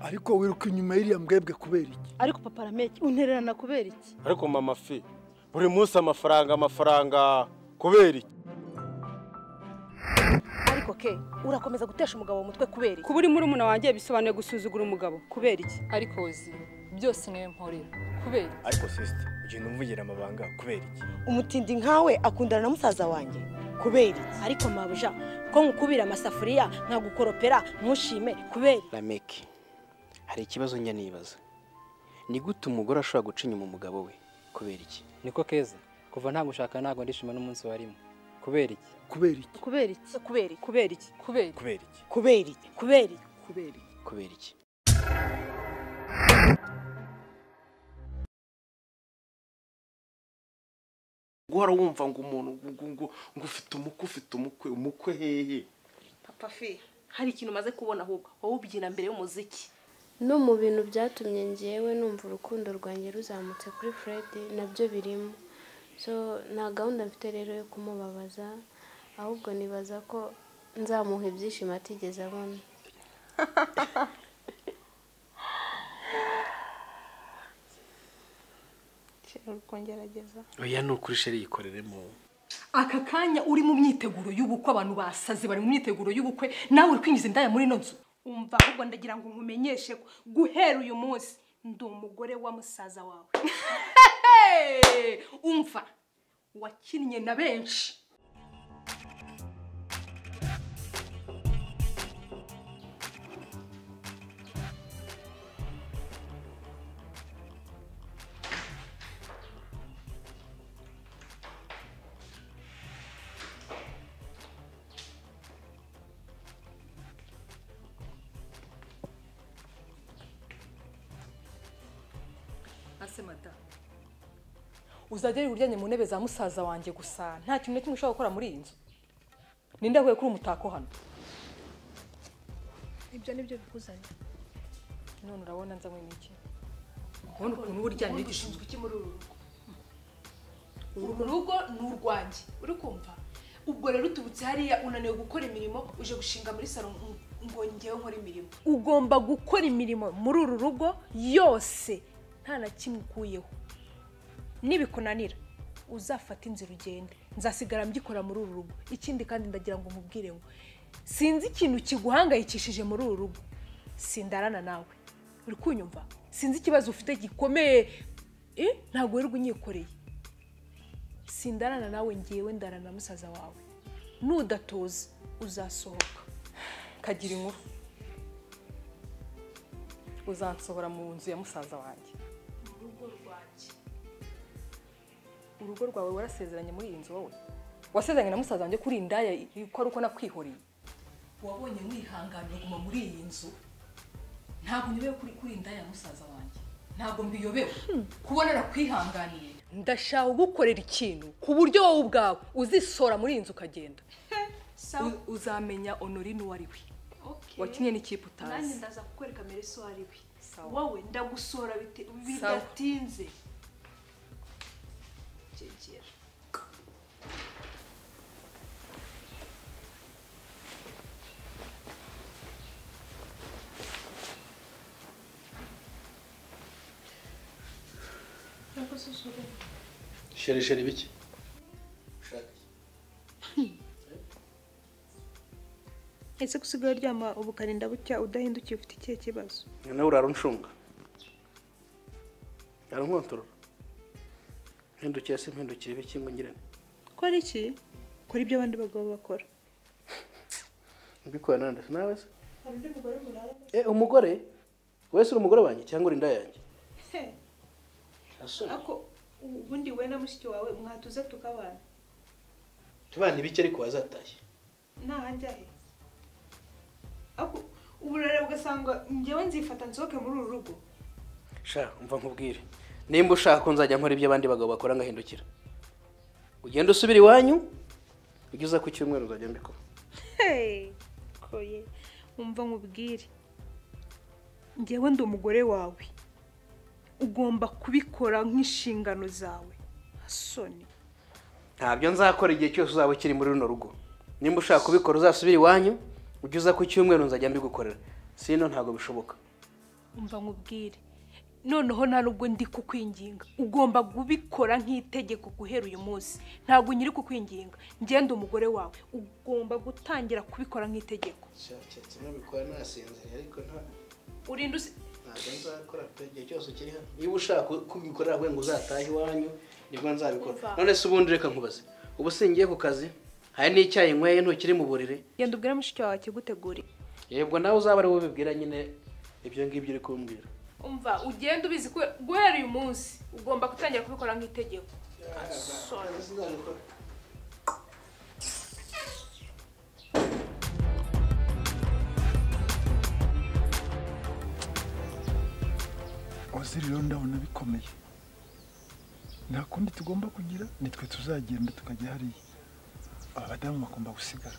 ariko wiruka inyuma y'iriya mbwebwe kubera iki? Ariko papa Rameki untererana kubera iki? Ariko mama fi buri munsi amafaranga kubera iki? Ariko ke urakomeza gutesha umugabo mu mutwe kubera iki? Kuburi muri umuna wanjye bisobanuye gusuzugura umugabo kubera iki? Ariko uzi byose niwe mporera kubera iki? Ariko sister ugenda umvugira amabanga kubera iki? Umutindi nkawe akundana na musaza wanjye kubera iki? Ariko mabuja ko nkukubira amasafuriya nkagukoropera ntushime kubera Rameki hari ikibazo njya nibaza. Ni gute umugore ashobora guca inyuma umugabo we kubera iki? Niko keza kuva nta gushaka ntago ndishima n'umunsi warimo kubera iki? Kubera iki? kubera iki? kubera iki? Kubera iki? Kubera Kubera iki? kubera iki? kubera iki? Kubera iki? Kubera iki? Guhora wumva ngo umuntu ngo ufite umukwe hehe? Papa fi hari ikintu maze kubona ahubwo wowe ubyina mbere y'umuziki. No mu bintu byatumye ngewe numva urukundo rwanjye ruzamutse kuri Fred nabyo birimo. So nta gahunda mfite rero yo kumubabaza ahubwo nibaza ko nzamuha ibyishimo atigeze abona. Kongerageza. Oya nukuri sheri yikoreremo. Aka kanya uri mu myiteguro y'ubukwe abantu basaze bari mu myiteguro y'ubukwe nawe uri kwinjiza indaya muri no nzu. Umva ahubwo ndagira ngo nkumenyeshe ko guhera uyu munsi ndi umugore wa musaza wawe. Umva wakinnye na benshi. Asemata uzajya uryanye mu ntebe za musaza wanjye gusa nta kintu kimwe ushaka gukora muri iyi nzu. Ninde ahuye kuri umutako hano? Ibyo nibyo bikuzanye. None urabona nzanywe n'iki? Ubona ukuntu uryanye gishinzwe iki muri uru rugo? Uru rugo ni urwanjye uri kumva? Ubwo rero utubutse hariya unaniwe gukora imirimo uje gushinga muri salon ngo ngewe nkora imirimo. Ugomba gukora imirimo muri uru rugo yose nta na kimwe ukuyeho. Nibikunanira uzafata inzira ugende nzasigara mbyikora muri uru rugo. Ikindi kandi ndagira ngo nkubwire ngo sinzi ikintu kiguhangayikishije muri uru rugo. Sindarana nawe uri kunyumva? Sinzi ikibazo ufite gikomeye ntago wirirwa unyikoreye. Sindarana nawe ngiyewe ndarana musaza wawe. Nudatoza uzasohoka. Kagira inkuru. Uzansohora mu nzu ya musaza wanjye. Urugo rwawe warasezeranye muri iyi nzu wowe? Wasezeranye na musaza wanjye kuri indaya ko ari uko nakwihoreye? Wabonye mwihangana guma muri iyi nzu? Ntabwo nyobewe kuri indaya musaza wanjye. Ntabwo mbiyobewe. Kubona nakwihanganiye. Ndashaka gukorera ikintu ku buryo wowe ubwawe uzisora muri iyi nzu ukagenda. Uzamenya Honorine wari we. Wakinye n'ikipe utazi. Nanjye ndaza kukwereka Mereso wari we. Wowe ndagusora bidatinze. Jegera. Sheri biki? Ese kusigaye uryama ubukarinda bucya udahindukiye ufite ikihe kibazo? Nawe uraruncunga. Arunkontorora. Hindukiye se mpindukire biki ngo ngirane? Kora iki? Kora ibyo abandi bagabo bakora. Mbikora nande nawe se? Hari undi mugore murara? Umugore? Wese uri umugore wanjye cyangwa uri indaya yanjye? Ako ubundi we na mushiki wawe mwatuze tukabana. Tubana ibiki ariko wazatashye? Nta hanjye. Ako uburare ugasanga ngewe nzifata nsoke muri uru rugo. Sha umva nkubwire. Nimba ushaka ko nzajya nkora ibyo abandi bagabo bakora ngahindukira. Ugenda usubira iwanyu? Ugize ku cyumweru uzajya mbikora. Koye umva nkubwire. Ngewe ndi umugore wawe. Ugomba kubikora nk'inshingano zawe. Soni. ntabyo nzakora igihe cyose uzaba ukiri muri runo rugo. Nimba ushaka kubikora uzasubira iwanyu, ujye uza ku cyumweru nzajya mbigukorera. Sino ntabwo bishoboka. umva nkubwire noneho nta nubwo ndi kukwinginga ugomba kubikora nk'itegeko guhera uyu munsi ntabwo nyiri kukwinginga ngende umugore wawe ugomba gutangira kubikora nk'itegeko cyatse nabikora nasinzira ariko nta urinda ntabwo nzakora igihe cyose kiri hano. Niba ushaka kubikorera ngo uzatahe iwanyu nibwo nzabikora. None se ubundi reka nkubaze, ubu singiye ku kazi hari n'icyayi nkweye ntukiri mu burire, genda ubwire mushiki wawe akigutegurire. yebwo nawe uzaba ari wowe ubibwira nyine ibyo ngibyo uri kumbwira. umva ugenda ubizi guhera uyu munsi ugomba gutangira kubikora nk'itegeko. Oziri rero ndabona bikomeye, nta kundi tugomba kugira, nitwe tuzagenda tukajya hariya, abadamu bagomba gusigara.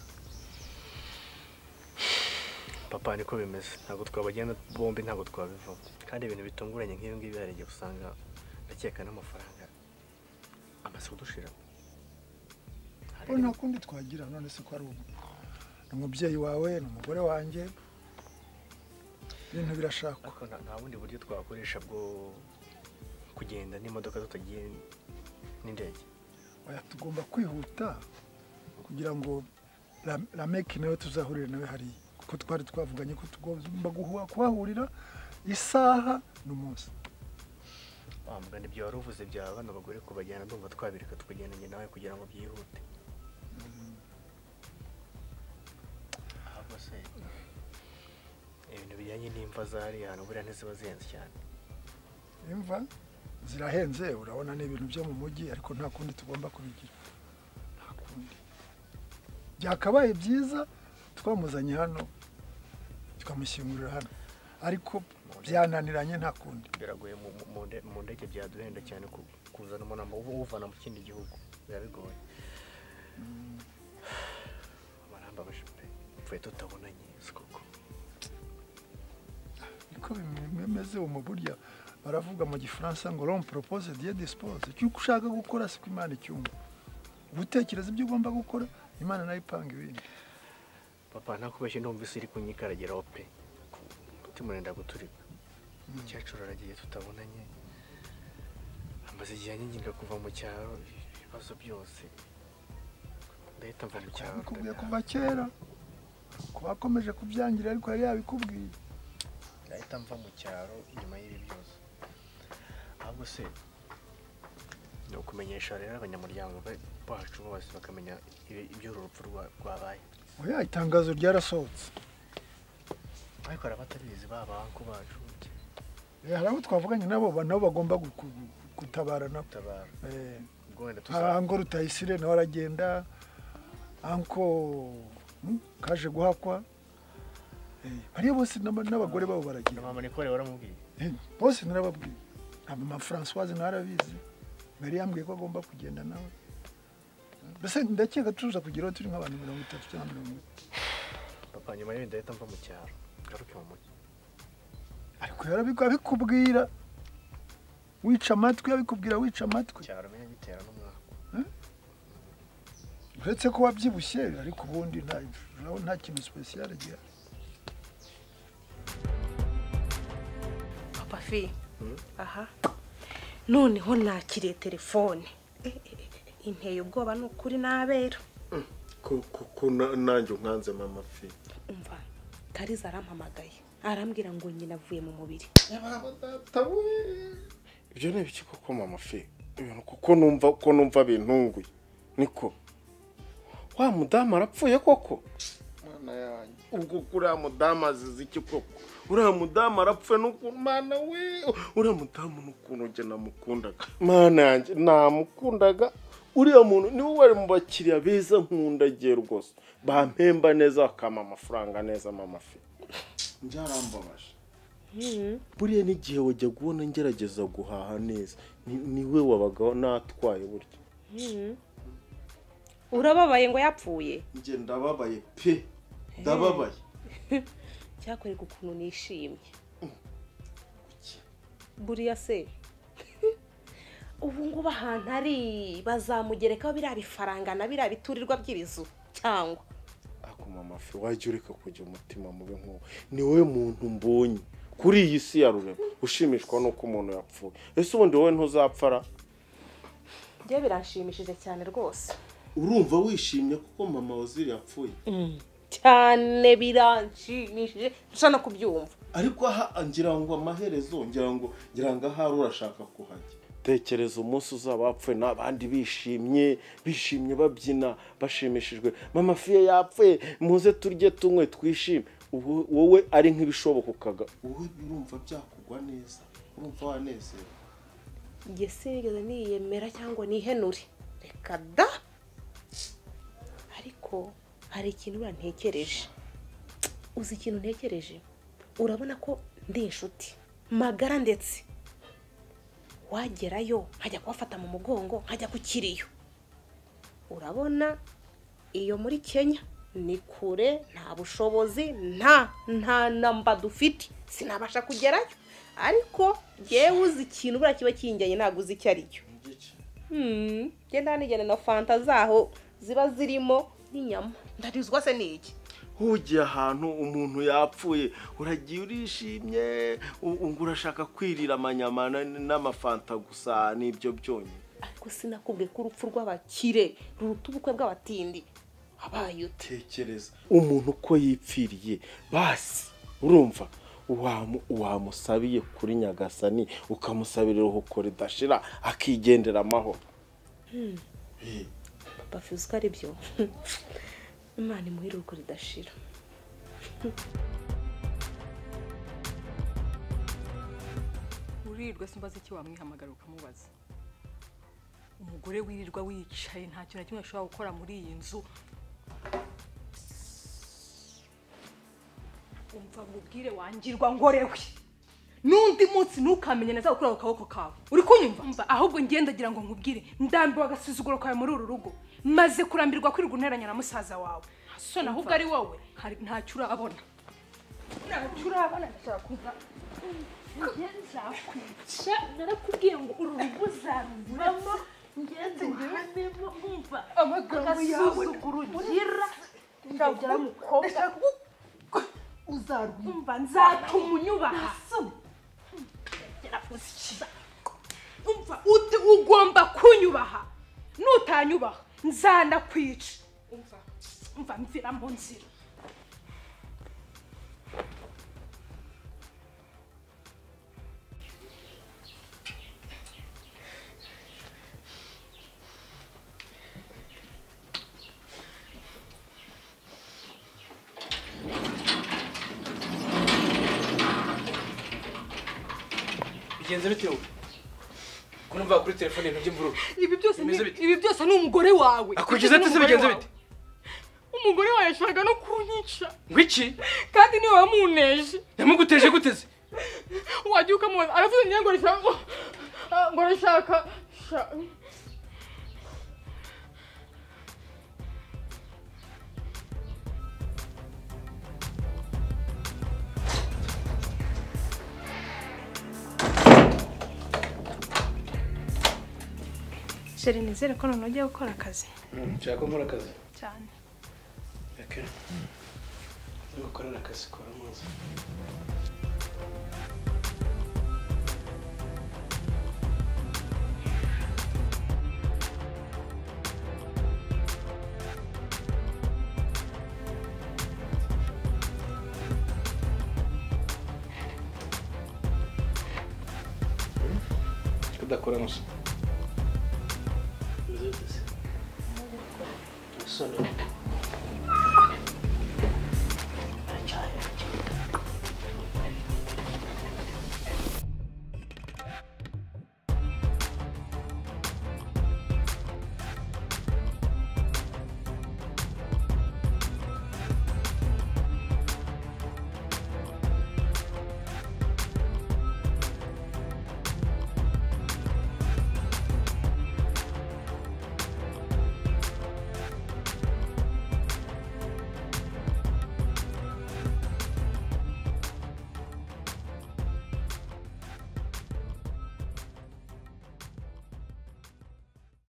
Papa niko bimeze, ntabwo twabagenda bombi, ntabwo twabivamo, kandi ibintu bitunguranye nk'ibi ngibi hari igihe usanga ndakeka n'amafaranga amaze kudushira. Nta kundi twagira, none se ko ari ubu umubyeyi wawe n'umugore wanjye ibintu birashakwa. Nta bundi buryo twakoresha bwo kugenda n'imodoka tutagiye n'indege. Oya, tugomba kwihuta kugira ngo Rameki nawe tuzahurire nawe hariya, kuko twari twavuganye ko tugomba kuhahurira isaha n'umunsi. Mugana ibyo wari uvuze bya bano bagore kubajyana, ndumva twabireka tukagendanye nawe kugira ngo byihute. Se ibintu bijyanye n'imva zari hano buriya ntiziba zihenze cyane. Imva zirahenze, urabona ni ibintu byo mu mujyi, ariko nta kundi tugomba kubigira, nta kundi. Byakabaye byiza twamuzanye hano tukamushyingurira hano, ariko byananiranye, nta kundi. Biragoye mu ndege byaduhenda cyane kuzana umuntu uvana mu kindi gihugu, birabigoye. Amaramba bashipe pfuye tutabonanye koko. Niko bimeze mu burya baravuga mu gifaransa ngo l'homme propose Dieu dispose. Icyo ushaka gukora siko Imana icyumva, ubutekereza ibyo ugomba gukora, Imana nayo ipanga ibindi. Papa nakubeshye ndumvise iri kunyikarageraho pe, umutima urenda guturika. Umukecuru aragiye tutabonanye, amaze igihe anyinginga kuva mu cyaro, ibibazo byose ndahita mva mu cyaro. Bikubwiye kuva kera ko bakomeje kubyangira, ariko yari yabikubwiye. Ndahita mva mu cyaro inyuma y'ibi byose. Ahubwo se ni ukumenyesha rero abanyamuryango bacu bose bakamenya iby'uru rupfu rwabaye. Oya, itangazo ryarasohotse, ariko hari abatabizi b'abantu bacu. hari abo twavuganye nabo bagomba gutabara nabo. Ango Rutayisire nawe aragenda, anko kaje guhakwa, bariya bose n'abagore babo baragenda. Mama Nicole waramubwiye? Bose narababwiye. Mama Françoise narabizi, bari yambwiye ko agomba kugenda nawe. Bese ndakeka tuza kugeraho turi nk'abantu 30 cyangwa 40. Papa nyuma y'ibindi ndahita mva mu cyaro garuke mu mujyi. Ariko yarabikubwira wica amatwi, yabikubwira wica amatwi. Cyaro menye bitera n'umwaka. Uretse ko wabyibushye, ariko ubundi nta kintu special gihari. Papa fi aha noneho nakiriye telefone, inteye ubwoba n'ukuri nabera. Kuko nanjye nkanze mama fi. Umva Kariza arampamagaye arambwira ngo nyina avuye mu mubiri. Ibyo ni ibiki koko mama fi? Ibintu kuko numva bintunguye. Niko wa mudamu arapfuye koko? Mana yanjye, ubwo kuri mudamu azize iki koko? Uriya mudamu arapfuye n'ukuntu, mana we, uriya mudamu n'ukuntu ujya namukundaga. Mana yanjye namukundaga. Uriya muntu niwe wari mu bakiriya beza nkundagiye rwose, bampemba neza bakama amafaranga neza mama fi. Byarambabaje. Buriya n'igihe wajya kubona ngerageza guhaha neza, niwe wabaga natwaye burya. Urababaye ngo yapfuye? Nje ndababaye pe, ndababaye. Cyakoreka ukuntu nishimye. Buriya se ubu ngubu ahantu ari bazamugerekaho biriya bifaranga na biriya biturirwa by'ibizu cyangwa ako mama fi wajya ureka kujya umutima mubi nk'uwo ni wowe muntu mbonye kuri iyi si ya rurema ushimishwa nuko umuntu yapfuye ese ubundi wowe ntuzapfara byo biranshimishije cyane rwose urumva wishimye kuko mama waziri yapfuye cyane biranshimishije nshaka kubyumva ariko aha ngira ngo amaherezo ngira ngo ahari urashaka kuhajya tekereza umunsi uzaba wapfuye n'abandi bishimye babyina bashimishijwe mama fiye yapfuye muze turye tunywe twishime wowe ari nk'ibishoboka ukaga wowe urumva byakugwa neza urumva wanezerewe njye sinigeze niyemera cyangwa nihenure reka da ariko hari ikintu urantekereje uzi ikintu ntekereje urabona ko ndi inshuti magara ndetse wagerayo nkajya kubafata mu mugongo nkajya ku kiriyo urabona iyo muri Kenya ni kure nta bushobozi nta namba dufite sinabasha kugerayo ariko yewe uzi ikintu buriya kiba kinjyanye ntabwo uzi icyo ari cyo genda nigene na fanta zaho ziba zirimo n'inyama ndarizwa se n'iki hugiye ahantu umuntu yapfuye uragiye urishimye ngo urashaka kwirira amanyama n'amafanta gusa n'ibyo byonyine ariko sinakubwiye ko urupfu rw'abakire ruruta ubukwe bw'abatindi abaye utekereza umuntu uko yipfiriye basi urumva wamusabiye kuri Nyagasani ukamusabira uruhuko ridashira akigendera amahoro papa fizi ko ari byo imana imuhira uruhuko ridashira urirwa simbaza iki wamwihamagara ukamubaza umugore wirirwa wicaye nta kintu na kimwe ashobora gukora muri iyi nzu umva ngubwire wangirwa ngorewe n'undi munsi ntukamenye neza gukora ku kaboko kawe uri kunyumva ahubwo ngendagira ngo nkubwire ndambiwe agasuzuguro kawe muri uru rugo maze kurambirwa kwirirwa unteranya na musaza wawe so ahubwo ari wowe ntacyo urabona ndashaka kumva nzakwica narakubwiye ngo uru rugo uzaruvamo ngenze ngehanemo umva amagambo yawe ugira ndagera mukobwa uzarwumva nzatuma unyubaha umva ugomba kunyubaha nutanyubaha nzanakwica umva mvira mu nzira bigenze bite wowe ko numva kuri telefone ibintu by'imvururu ibi byose ni umugore wawe akugeze ate se bigenze bite umugore wawe yashaka no kunyica ngwiki kandi niwe wamuneje yamuguteje guteze wajya ukamubaza aravuze ngo rishaka Sheri nizere ko none ugiye gukora akazi nshaka nkora akazi cyane okay gukorera akazi kora muzi kudakora muzi Solo.